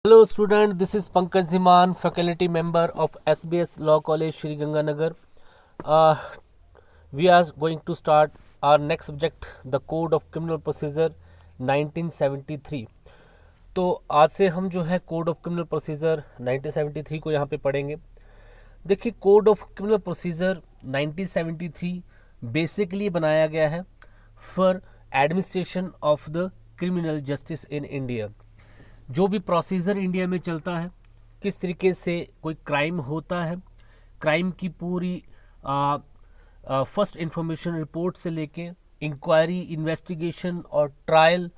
Hello student, this is Pankaj Dhiman, faculty member of SBS Law College, Shri Ganganagar. Uh, we are going to start our next subject, the Code of Criminal Procedure 1973. तो आज से हम जो है code of criminal procedure 1973 को यहाँ पे पढ़ेंगे। देखिए, code of criminal procedure 1973 basically बनाया गया है for administration of the criminal justice in India. जो भी प्रोसीजर इंडिया में चलता है, किस तरीके से कोई क्राइम होता है, क्राइम की पूरी फर्स्ट इंफॉर्मेशन रिपोर्ट से लेके इंक्वायरी, इन्वेस्टिगेशन और ट्रायल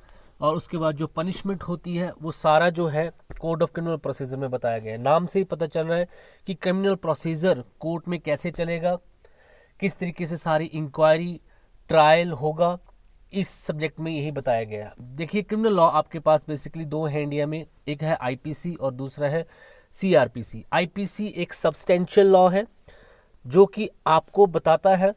और उसके बाद जो पनिशमेंट होती है, वो सारा जो है कोड ऑफ क्रिमिनल प्रोसीजर में बताया गया है। नाम से ही पता चल रहा है कि क्रिमिनल प्रोसीजर कोर्ट में कैसे चलेगा, किस तरीके से सारी इंक्वायरी, ट्रायल होगा, इस सब्जेक्ट में यही बताया गया है। देखिए, क्रिमिनल लॉ आपके पास बेसिकली दो है इंडिया में, एक है आईपीसी और दूसरा है सीआरपीसी। आईपीसी एक सब्सटेंशियल लॉ है जो कि आपको बताता है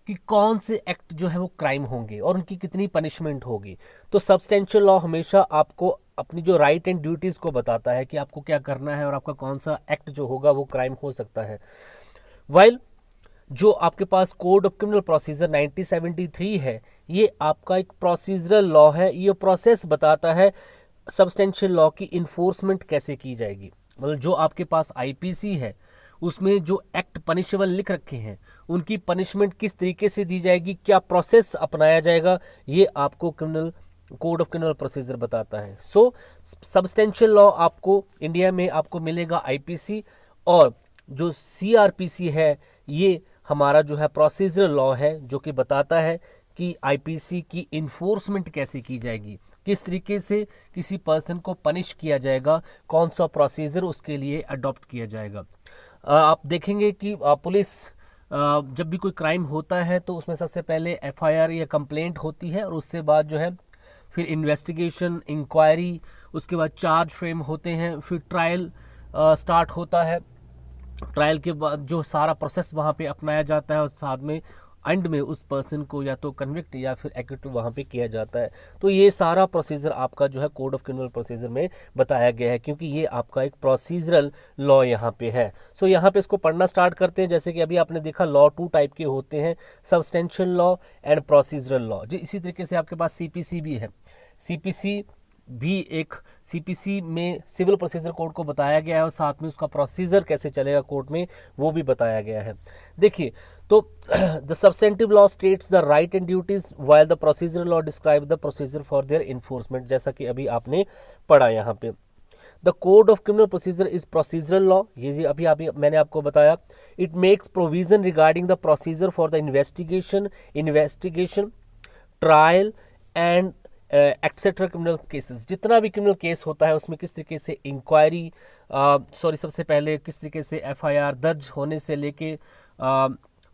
कि कौन से एक्ट जो है वो क्राइम होंगे और उनकी कितनी पनिशमेंट होगी। तो सब्सटेंशियल लॉ हमेशा आपको अपनी जो राइट एंड ड्यूटीज़ को बताता है कि आपको क्या करना है और आपका कौन सा एक्ट जो होगा वो क्राइम हो सकता है। वाइल जो आपके पास कोड ऑफ क्रिमिनल प्रोसीजर 1973 है, ये आपका एक प्रोसीजरल लॉ है। ये प्रोसेस बताता है सब्सटेंशियल लॉ की इन्फोर्समेंट कैसे की जाएगी। मतलब जो आपके पास आईपीसी है उसमें जो एक्ट पनिशेबल लिख रखे हैं, उनकी पनिशमेंट किस तरीके से दी जाएगी, क्या प्रोसेस अपनाया जाएगा, ये आपको criminal code of criminal procedure बताता है। सो सब्सटेंशियल लॉ आपको इंडिया में आपको मिलेगा आईपीसी, और जो सीआरपीसी है ये हमारा जो है प्रोसीजरल लॉ है जो कि बताता है कि आईपीसी की इन्फोर्समेंट कैसे की जाएगी, किस तरीके से किसी पर्सन को पनिश किया जाएगा, कौन सा प्रोसीजर उसके लिए अडॉप्ट किया जाएगा। आप देखेंगे कि पुलिस जब भी कोई क्राइम होता है तो उसमें सबसे पहले एफआईआर या कंप्लेंट होती है, और उससे बाद जो है फिर इन्वेस्टिगेशन, इंक्वायरी, उसके बाद चार्ज फ्रेम होते हैं, फिर ट्रायल स्टार्ट होता है। ट्रायल के बाद जो सारा प्रोसेस वहाँ पे अपनाया जाता है और साथ में एंड में उस पर्सन को या तो कन्विक्ट या फिर एक्विट वहाँ पे किया जाता है। तो ये सारा प्रोसीजर आपका जो है कोड ऑफ क्रिमिनल प्रोसीजर में बताया गया है, क्योंकि ये आपका एक प्रोसीजरल लॉ यहाँ पे है। सो यहाँ पे इसको पढ़ना स्टार्ट करते हैं। जैसे कि अभी आपने देखा, लॉ टू टाइप के होते हैं, substantial law and procedural law. जी इसी तरीके से आपके पास सीपीसी भी है। सीपीसी भी एक सीपीसी में सिविल प्रोसीजर कोड को बताया गया है और साथ में उसका प्रोसीजर कैसे चलेगा कोर्ट में वो भी बताया गया है। देखिए, तो the substantive law states the right and duties while the procedure law describe the procedure for their enforcement, जैसा कि अभी आपने पढ़ा यहाँ पे। The code of criminal procedure is procedural law, ये जी अभी मैंने आपको बताया। It makes provision regarding the procedure for the investigation, trial and etcetera criminal cases. जितना भी क्रिमिनल केस होता है उसमें किस तरीके से इंक्वायरी, सबसे पहले किस तरीके से एफआईआर दर्ज होने से लेके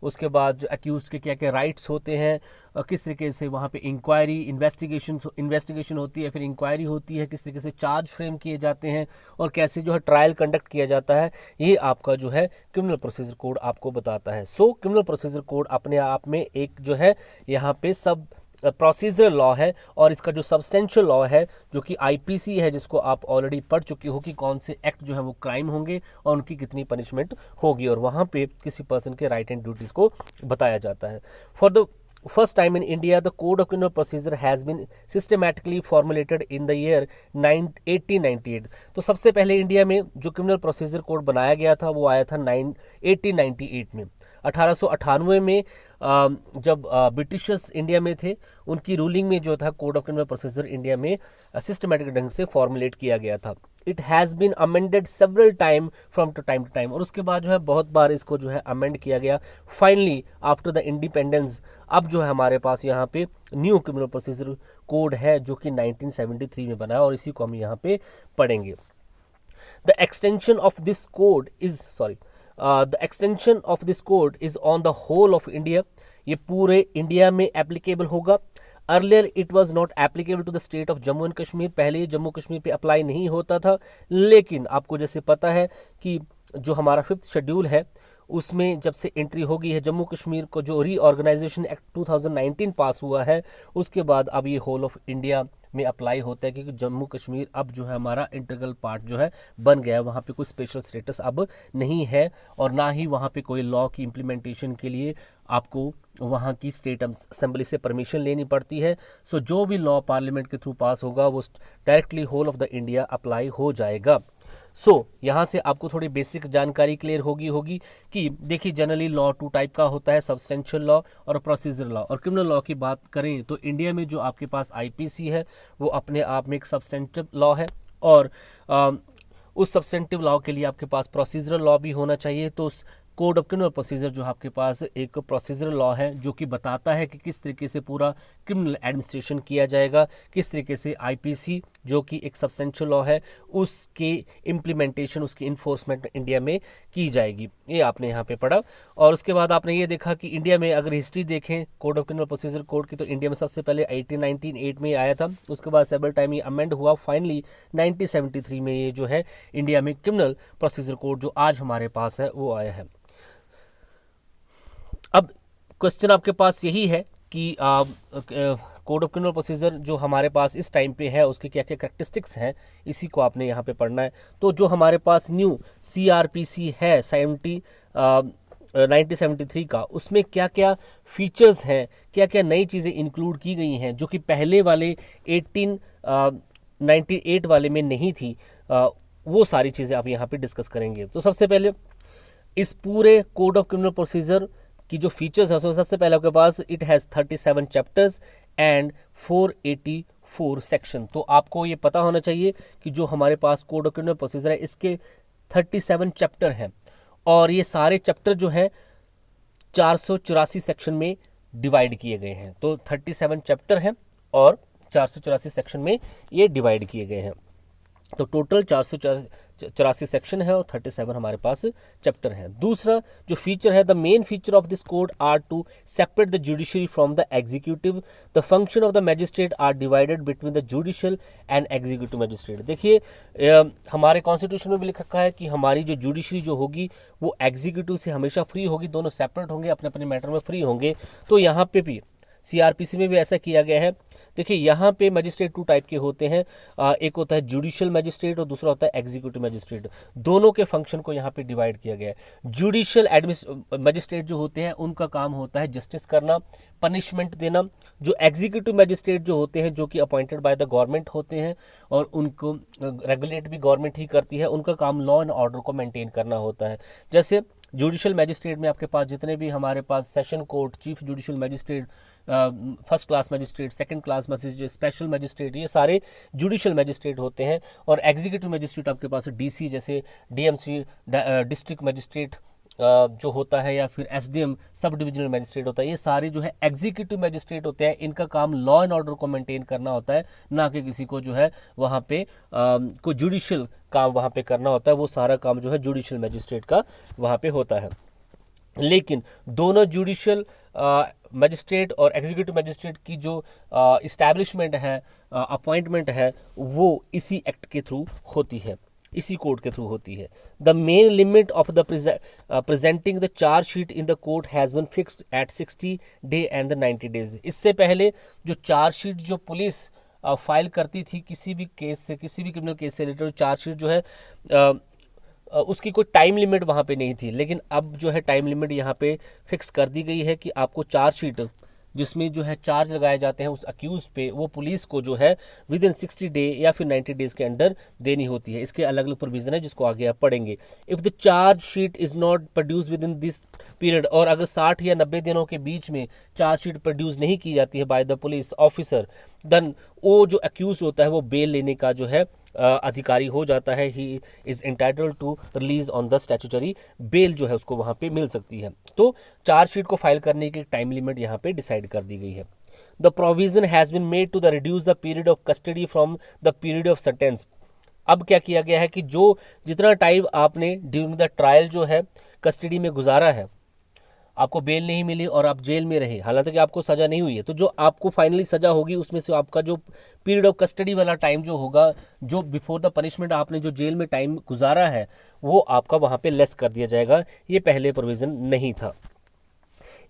उसके बाद जो अक्यूज के क्या क्या राइट्स होते हैं, किस तरीके से वहाँ पे इंक्वायरी, इन्वेस्टिगेशन होती है, फिर इंक्वायरी होती है, किस तरीके से चार्ज फ्रेम किए जाते हैं और कैसे जो है ट्रायल कंडक्ट किया जाता है, ये आपका जो है क्रिमिनल प्रोसीजर कोड आपको बताता है। सो क्रिमिनल प्रोसीजर कोड अपने आप में एक जो है यहाँ पे सब प्रोसीजर लॉ है, और इसका जो सब्सटेंशियल लॉ है जो कि आईपीसी है, जिसको आप ऑलरेडी पढ़ चुके हो कि कौन से एक्ट जो है वो क्राइम होंगे और उनकी कितनी पनिशमेंट होगी, और वहाँ पे किसी पर्सन के राइट एंड ड्यूटीज़ को बताया जाता है। For the first time in India the code of criminal procedure has been systematically formulated in the year 1898। तो सबसे पहले इंडिया में जो क्रिमिनल प्रोसीजर कोड बनाया गया था वो आया था 1898 में। 1898 में जब ब्रिटिशर्स इंडिया में थे, उनकी रूलिंग में जो था code of criminal procedure India में सिस्टमैटिक ढंग से फॉर्मुलेट किया गया था। It has been amended several time from to time, और उसके बाद जो है बहुत बार इसको जो है अमेंड किया गया। फाइनली आफ्टर द इंडिपेंडेंस अब जो है हमारे पास यहाँ पे न्यू क्रिमिनल प्रोसीजर कोड है जो कि 1973 में बना है, और इसी को हम यहाँ पे पढ़ेंगे। The extension of this code is the extension of this code is on the whole of India। ये पूरे इंडिया में एप्लीकेबल होगा। Earlier it was not applicable to the state of Jammu and Kashmir, पहले ये जम्मू कश्मीर पे अप्लाई नहीं होता था, लेकिन आपको जैसे पता है कि जो हमारा 5th शेड्यूल है उसमें जब से एंट्री होगी है जम्मू कश्मीर को, जो रीऑर्गेनाइजेशन एक्ट 2019 पास हुआ है, उसके बाद अब ये होल ऑफ इंडिया में अप्लाई होता है, क्योंकि जम्मू कश्मीर अब जो है हमारा इंटीग्रल पार्ट जो है बन गया है, वहाँ पे कोई स्पेशल स्टेटस अब नहीं है, और ना ही वहाँ पे कोई लॉ की इम्प्लीमेंटेशन के लिए आपको वहाँ की स्टेट असेंबली से परमिशन लेनी पड़ती है। सो जो भी लॉ पार्लियामेंट के थ्रू पास होगा वो directly whole of the India apply हो जाएगा। यहाँ से आपको थोड़ी बेसिक जानकारी क्लियर होगी कि देखिए जनरली लॉ टू टाइप का होता है, सब्सटेंशियल लॉ और प्रोसीजरल लॉ। और क्रिमिनल लॉ की बात करें तो इंडिया में जो आपके पास आईपीसी है वो अपने आप में एक सब्सटेंटिव लॉ है, और उस सब्सटेंटिव लॉ के लिए आपके पास प्रोसीजरल लॉ भी होना चाहिए। तो कोड ऑफ क्रिमिनल प्रोसीजर जो आपके पास एक प्रोसीजरल लॉ है जो कि बताता है कि किस तरीके से पूरा क्रिमिनल एडमिनिस्ट्रेशन किया जाएगा, किस तरीके से आईपीसी जो कि एक सब्सटेंशियल लॉ है उसके इम्प्लीमेंटेशन, उसकी इन्फोर्समेंट इंडिया में की जाएगी। ये आपने यहाँ पे पढ़ा। और उसके बाद आपने ये देखा कि इंडिया में अगर हिस्ट्री देखें code of criminal procedure code की, तो इंडिया में सबसे पहले 1898 में आया था। उसके बाद सेवरल टाइम ये अमेंड हुआ, फाइनली 1973 में ये जो है इंडिया में क्रिमिनल प्रोसीजर कोड जो आज हमारे पास है वो आया है। अब क्वेश्चन आपके पास यही है कि कोड ऑफ क्रिमिनल प्रोसीजर जो हमारे पास इस टाइम पे है उसके क्या क्या करैक्टरिस्टिक्स हैं, इसी को आपने यहाँ पे पढ़ना है। तो जो हमारे पास न्यू सीआरपीसी है 1973 का, उसमें क्या क्या फीचर्स हैं, क्या क्या नई चीज़ें इंक्लूड की गई हैं जो कि पहले वाले 1898 वाले में नहीं थी, वो सारी चीज़ें आप यहाँ पे डिस्कस करेंगे। तो सबसे पहले इस पूरे कोड ऑफ क्रिमिनल प्रोसीजर की जो फीचर्स है उसमें सबसे पहले आपके पास it has 37 chapters and 484 section. तो आपको ये पता होना चाहिए कि जो हमारे पास कोड ऑफ क्रिमिनल प्रोसीजर है इसके 37 चैप्टर हैं, और ये सारे चैप्टर जो हैं 484 सेक्शन में डिवाइड किए गए हैं। तो 37 चैप्टर हैं और 484 सेक्शन में ये डिवाइड किए गए हैं। तो टोटल 484 सेक्शन है और 37 हमारे पास चैप्टर हैं। दूसरा जो फीचर है, the main feature of this code are to separate the judiciary from the executive, the function of the magistrate are divided between the judicial and executive magistrate. देखिए हमारे constitution में भी लिख रखा है कि हमारी जो जुडिशरी जो होगी वो एग्जीक्यूटिव से हमेशा फ्री होगी, दोनों सेपरेट होंगे, अपने अपने मैटर में फ्री होंगे। तो यहाँ पे भी सीआरपीसी में भी ऐसा किया गया है। देखिए यहाँ पे मैजिस्ट्रेट टू टाइप के होते हैं, एक होता है जुडिशियल मैजिस्ट्रेट और दूसरा होता है एग्जीक्यूटिव मैजिस्ट्रेट। दोनों के फंक्शन को यहाँ पे डिवाइड किया गया है। जुडिशियल मैजिस्ट्रेट जो होते हैं उनका काम होता है जस्टिस करना, पनिशमेंट देना। जो एग्जीक्यूटिव मैजिस्ट्रेट जो होते हैं जो कि अपॉइंटेड बाय द गवर्नमेंट होते हैं और उनको रेगुलेट भी गवर्नमेंट ही करती है, उनका काम लॉ एंड ऑर्डर को मेंटेन करना होता है। जैसे जुडिशियल मैजिस्ट्रेट में आपके पास जितने भी हमारे पास session court, chief judicial magistrate, first class magistrate, second class magistrate, special magistrate, ये सारे जुडिशियल मैजिस्ट्रेट होते हैं। और एग्जीक्यूटिव मैजिस्ट्रेट आपके पास डीसी जैसे डीएमसी डिस्ट्रिक्ट मैजिस्ट्रेट जो होता है, या फिर एसडीएम सब डिविजनल मैजिस्ट्रेट होता है। ये सारे जो है एग्जीक्यूटिव मैजिस्ट्रेट होते हैं, इनका काम लॉ एंड ऑर्डर को मेंटेन करना होता है, ना कि किसी को जो है वहाँ पे कोई जुडिशियल काम वहाँ पे करना होता है। वो सारा काम जो है जुडिशियल मैजिस्ट्रेट का वहाँ पे होता है। लेकिन दोनों जुडिशियल मैजिस्ट्रेट और एग्जीक्यूटिव मैजिस्ट्रेट की जो इस्टेब्लिशमेंट है, अपॉइंटमेंट है, वो इसी एक्ट के थ्रू होती है, इसी कोड के थ्रू होती है। The main limit of the presenting the charge sheet in the court has been fixed at 60 day and the 90 days. इससे पहले जो चार्ज शीट जो पुलिस फाइल करती थी किसी भी केस से, किसी भी क्रिमिनल केस से रिलेटेड चार्ज शीट जो है उसकी कोई टाइम लिमिट वहाँ पे नहीं थी। लेकिन अब जो है टाइम लिमिट यहाँ पे फिक्स कर दी गई है कि आपको चार्ज शीट जिसमें जो है चार्ज लगाए जाते हैं उस अक्यूज पे, वो पुलिस को जो है विद इन 60 डे या फिर 90 डेज के अंडर देनी होती है। इसके अलग अलग प्रोविजन है जिसको आगे आप पढ़ेंगे। If the charge sheet is not produce with in this period, और अगर 60 या 90 दिनों के बीच में चार्ज शीट प्रोड्यूस नहीं की जाती है by the police officer, then वो जो अक्यूज होता है वो बेल लेने का जो है अधिकारी हो जाता है। He is entitled to release on the statutory bail, जो है उसको वहाँ पे मिल सकती है। तो चार्जशीट को फाइल करने की टाइम लिमिट यहाँ पे डिसाइड कर दी गई है। The provision has been made to the reduce the period of custody from the period of sentence. अब क्या किया गया है कि जो जितना टाइम आपने ड्यूरिंग द ट्रायल जो है कस्टडी में गुजारा है, आपको बेल नहीं मिली और आप जेल में रहे, हालांकि आपको सज़ा नहीं हुई है, तो जो आपको फाइनली सज़ा होगी उसमें से आपका जो पीरियड ऑफ कस्टडी वाला टाइम जो होगा, जो बिफोर द पनिशमेंट आपने जो जेल में टाइम गुजारा है, वो आपका वहाँ पे लेस कर दिया जाएगा। ये पहले प्रोविज़न नहीं था।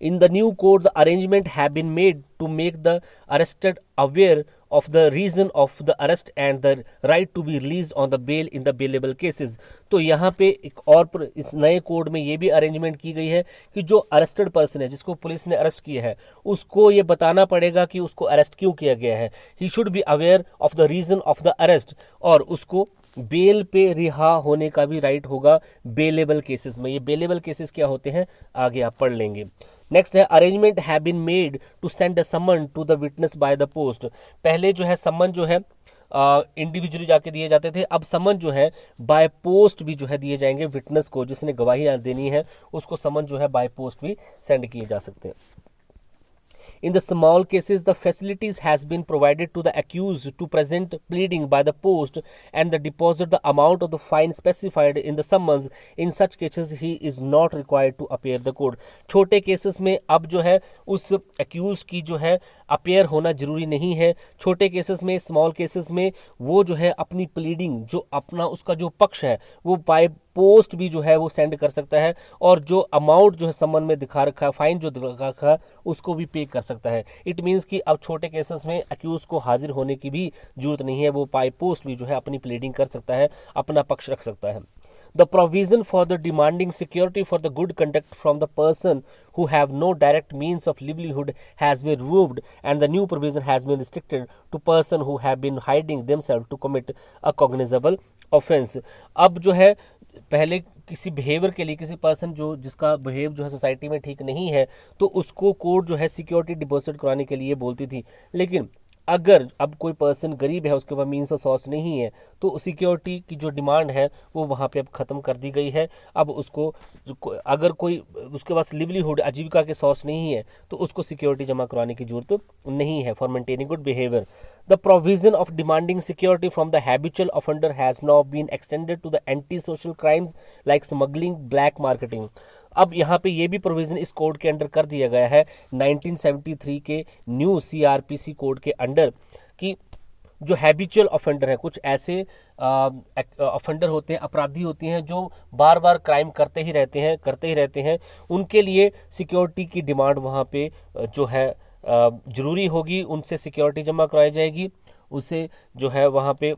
In the new code, the arrangement have been made to make the arrested aware of the reason of the arrest and the right to be released on the bail in the bailable cases। तो यहाँ पे एक और इस नए code में ये भी अरेंजमेंट की गई है कि जो अरेस्टेड पर्सन है, जिसको पुलिस ने अरेस्ट किया है, उसको ये बताना पड़ेगा कि उसको अरेस्ट क्यों किया गया है। He should be aware of the reason of the arrest, और उसको बेल पे रिहा होने का भी राइट होगा बेलेबल केसेस में। ये बेलेबल केसेस क्या होते हैं आगे आप पढ़ लेंगे। नेक्स्ट है arrangement have been made to send a summon to the witness by the post. पहले जो है समन जो है इंडिविजुअली जाके दिए जाते थे, अब समन जो है बाय पोस्ट भी जो है दिए जाएंगे। विटनेस को, जिसने गवाही देनी है, उसको समन जो है बाय पोस्ट भी सेंड किए जा सकते हैं। In the small cases, the facilities has been provided to the accused to present pleading by the post and the deposit the amount of the fine specified in the summons. In such cases, he is not required to appear the court. छोटे cases में अब जो है उस accused की जो है appear होना जरूरी नहीं है। छोटे केसेस में, स्मॉल केसेस में वो जो है अपनी प्लीडिंग, जो अपना उसका जो पक्ष है, वो बाय पोस्ट भी जो है वो सेंड कर सकता है, और जो अमाउंट जो है समन में दिखा रखा है, फाइन जो दिखा रखा है, उसको भी पे कर सकता है। इट मीन्स कि अब छोटे केसेस में अक्यूज को हाजिर होने की भी जरूरत नहीं है, वो बाय पोस्ट भी जो है अपनी प्लीडिंग कर सकता है, अपना पक्ष रख सकता है। The provision for the demanding security for the good conduct from the person who have no direct means of livelihood has been removed, and the new provision has been restricted to person who have been hiding themselves to commit a cognizable offence। अब जो है पहले किसी behaviour के लिए, किसी person जो जिसका बिहेव जो है सोसाइटी में ठीक नहीं है, तो उसको कोर्ट जो है सिक्योरिटी डिपॉजिट कराने के लिए बोलती थी। लेकिन अगर अब कोई पर्सन गरीब है, उसके पास मीन्स ऑफ सोर्स नहीं है, तो सिक्योरिटी की जो डिमांड है वो वहाँ पे अब ख़त्म कर दी गई है। अब उसको अगर कोई उसके पास लिवलीहुड, आजीविका के सोर्स नहीं है, तो उसको सिक्योरिटी जमा करवाने की जरूरत नहीं है for maintaining good behaviour. The provision of demanding security from the habitual offender has now been extended to the anti-social crimes like smuggling, black marketing। अब यहाँ पे ये भी प्रोविज़न इस कोड के अंडर कर दिया गया है 1973 के न्यू सीआरपीसी कोड के अंडर, कि जो हैबिचुअल ऑफेंडर है, कुछ ऐसे ऑफेंडर होते हैं, अपराधी होते हैं जो बार बार क्राइम करते ही रहते हैं, उनके लिए सिक्योरिटी की डिमांड वहाँ पे जो है ज़रूरी होगी। उनसे सिक्योरिटी जमा कराई जाएगी, उसे जो है वहाँ पे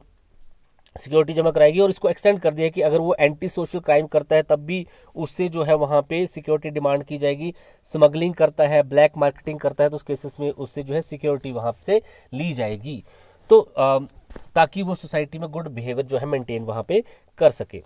सिक्योरिटी जमा कराएगी, और इसको एक्सटेंड कर दिया है कि अगर वो एंटी सोशल क्राइम करता है तब भी उससे जो है वहाँ पे सिक्योरिटी डिमांड की जाएगी। स्मगलिंग करता है, ब्लैक मार्केटिंग करता है, तो उस केसेस में उससे जो है सिक्योरिटी वहाँ से ली जाएगी, तो ताकि वो सोसाइटी में गुड बिहेवियर जो है मेंटेन वहाँ पे कर सके।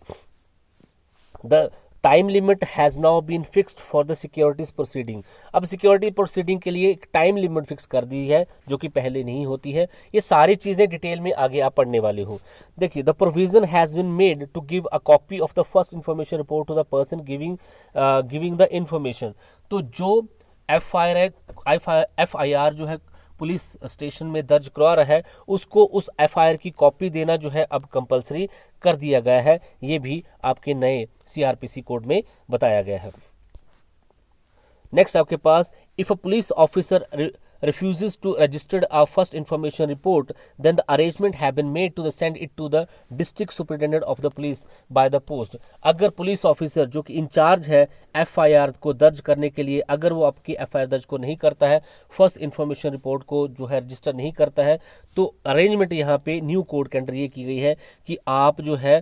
The time limit has now been fixed for the securities proceeding. अब सिक्योरिटी प्रोसीडिंग के लिए एक टाइम लिमिट फिक्स कर दी है, जो कि पहले नहीं होती है। ये सारी चीज़ें डिटेल में आगे आप पढ़ने वाले हो। देखिए, the provision has been made to give a copy of the first information report to the person giving the information. तो जो FIR जो है पुलिस स्टेशन में दर्ज करवा रहा है, उसको उस FIR की कॉपी देना जो है अब कंपलसरी कर दिया गया है। ये भी आपके नए CRPC कोड में बताया गया है। नेक्स्ट आपके पास, if a police officer refuses to register a first information report, then the arrangement have been made to send it to the district superintendent of the police by the post। अगर police officer जो कि in charge है FIR को दर्ज करने के लिए, अगर वो आपकी FIR दर्ज को नहीं करता है, फर्स्ट इंफॉर्मेशन रिपोर्ट को जो है रजिस्टर नहीं करता है, तो अरेंजमेंट यहाँ पे न्यू कोड के अंडर ये की गई है कि आप जो है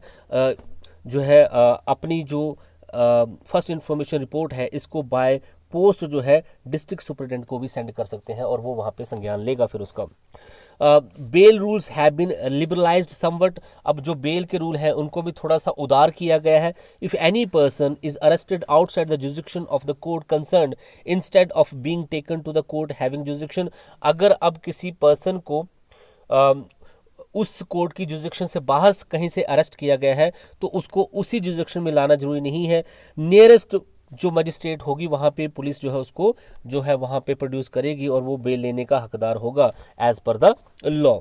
अपनी जो फर्स्ट इंफॉर्मेशन रिपोर्ट है, इसको बाय पोस्ट जो है डिस्ट्रिक्ट सुपरिटेंडेंट को भी सेंड कर सकते हैं, और वो वहाँ पे संज्ञान लेगा फिर उसका। Bail rules have been liberalised somewhat. अब जो बेल के रूल हैं उनको भी थोड़ा सा उदार किया गया है। If any person is arrested outside the jurisdiction of the court concerned instead of being taken to the court having jurisdiction. अगर अब किसी पर्सन को उस कोर्ट की जुरिडिक्शन से बाहर कहीं से अरेस्ट किया गया है, तो उसको उसी जुरिडिक्शन में लाना जरूरी नहीं है। नियरेस्ट जो मजिस्ट्रेट होगी वहाँ पे पुलिस जो है उसको जो है वहाँ पे प्रोड्यूस करेगी, और वो बेल लेने का हकदार होगा as per the law.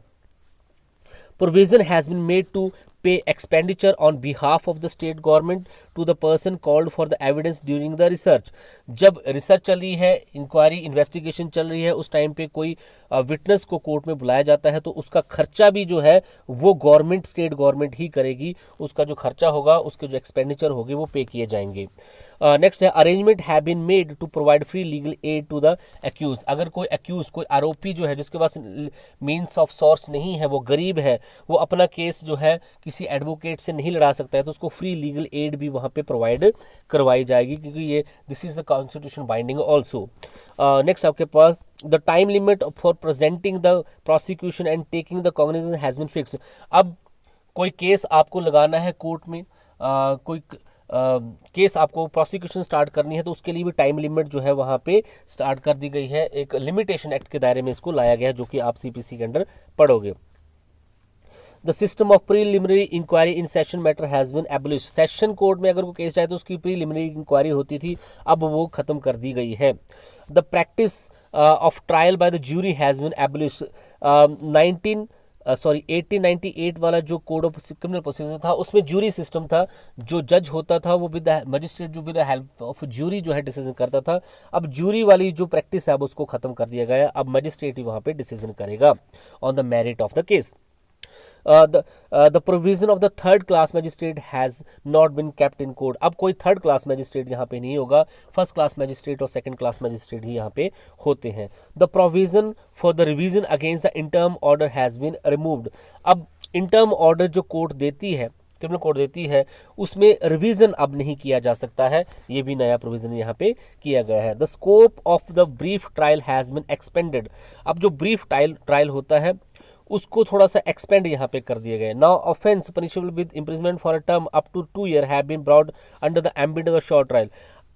Provision has been made to pay expenditure on behalf of the state government to the person called for the evidence during the research। जब रिसर्च चल रही है, इंक्वायरी इन्वेस्टिगेशन चल रही है, उस टाइम पे कोई विटनेस को कोर्ट में बुलाया जाता है तो उसका खर्चा भी जो है वो गवर्नमेंट, स्टेट गवर्नमेंट ही करेगी। उसका जो खर्चा होगा, उसके जो एक्सपेंडिचर होगी वो पे किए जाएंगे। नेक्स्ट है arrangement have been made to provide free legal aid to the accused. अगर कोई एक्यूज, कोई आरोपी जो है जिसके पास मीन्स ऑफ सोर्स नहीं है, वो गरीब है, वो अपना केस जो है किसी एडवोकेट से नहीं लड़ा सकता है, तो उसको फ्री लीगल एड भी वहाँ पे प्रोवाइड करवाई जाएगी, क्योंकि ये this is the constitution binding also. Next आपके पास the time limit for presenting the prosecution and taking the cognizance has been fix. अब कोई केस आपको लगाना है कोर्ट में, कोई केस आपको प्रोसिक्यूशन स्टार्ट करनी है, तो उसके लिए भी टाइम लिमिट जो है वहाँ पे स्टार्ट कर दी गई है। एक लिमिटेशन एक्ट के दायरे में इसको लाया गया है, जो कि आप सीपीसी के अंडर पढ़ोगे। The system of preliminary inquiry in session matter has been abolish. Session court में अगर कोई केस जाए तो उसकी प्रीलिमिनरी इंक्वायरी होती थी, अब वो खत्म कर दी गई है। The practice of trial by the jury has been abolish. 1898 वाला जो कोड ऑफ क्रिमिनल प्रोसीजर था, उसमें ज्यूरी सिस्टम था। जो जज होता था वो विद मजिस्ट्रेट जो विद हेल्प ऑफ ज्यूरी जो है डिसीजन करता था। अब ज्यूरी वाली जो प्रैक्टिस है अब उसको खत्म कर दिया गया है, अब मजिस्ट्रेट ही वहाँ पे डिसीजन करेगा on the merit of the case. The provision of the third class magistrate has not been kept in court। अब कोई थर्ड क्लास मैजिस्ट्रेट यहाँ पे नहीं होगा, फर्स्ट क्लास मैजिस्ट्रेट और सेकंड क्लास मैजिस्ट्रेट ही यहाँ पे होते हैं। The provision for the revision against the interim order has been removed। अब इंटर्म ऑर्डर जो कोर्ट देती है, क्रिमिनल कोर्ट देती है, उसमें रिवीजन अब नहीं किया जा सकता है, ये भी नया प्रोविजन यहाँ पे किया गया है। The scope of the brief trial has been expanded. अब जो ब्रीफ ट्रायल होता है उसको थोड़ा सा एक्सपेंड यहाँ पे कर दिया गया। Now offence punishable with imprisonment for a term up to 2 year have been brought under the ambit of short trial.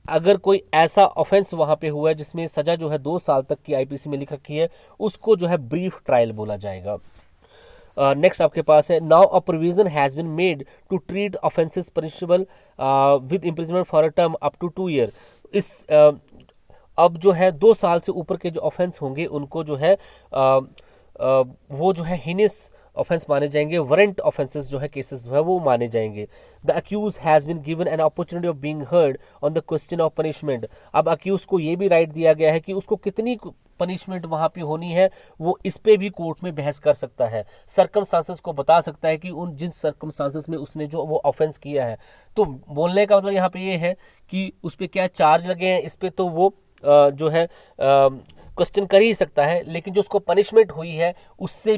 अगर कोई ऐसा ऑफेंस वहाँ पे हुआ है जिसमें सजा जो है 2 साल तक की आईपीसी में लिख रखी है, उसको जो है ब्रीफ ट्रायल बोला जाएगा। नेक्स्ट आपके पास है now a provision has been made to treat offences punishable with imprisonment for a term up to 2 year. इस अब जो है 2 साल से ऊपर के जो ऑफेंस होंगे उनको जो है वो जो है हिनियस ऑफेंस माने जाएंगे, वारंट ऑफेंसेस जो है केसेस जो है वो माने जाएंगे। The accused has been given an opportunity of being heard on the question of punishment. अब अक्यूज को ये भी राइट दिया गया है कि उसको कितनी पनिशमेंट वहाँ पे होनी है, वो इस पे भी कोर्ट में बहस कर सकता है, सर्कमस्टांसेस को बता सकता है कि उन जिन सर्कमस्टांसेस में उसने जो वो ऑफेंस किया है। तो बोलने का मतलब यहाँ पे ये है कि उस पर क्या चार्ज लगे हैं, इस पर तो वो जो है क्वेश्चन कर ही सकता है, लेकिन जो उसको पनिशमेंट हुई है उससे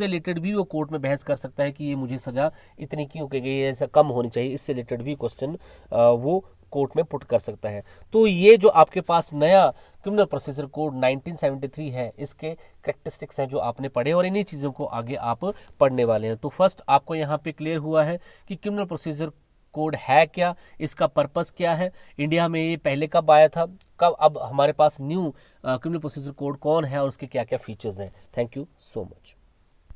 रिलेटेड भी वो कोर्ट में बहस कर सकता है कि ये मुझे सज़ा इतनी क्यों की गई है, ऐसा कम होनी चाहिए, इससे रिलेटेड भी क्वेश्चन वो कोर्ट में पुट कर सकता है। तो ये जो आपके पास नया क्रिमिनल प्रोसीजर कोड 1973 है, इसके कैरेक्टरिस्टिक्स हैं जो आपने पढ़े और इन्हीं चीज़ों को आगे आप पढ़ने वाले हैं। तो फर्स्ट आपको यहाँ पे क्लियर हुआ है कि क्रिमिनल प्रोसीजर कोड है क्या, इसका पर्पस क्या है, इंडिया में ये पहले कब आया था, कब अब हमारे पास न्यू क्रिमिनल प्रोसीजर कोड कौन है और उसके क्या क्या फीचर्स हैं। Thank you so much.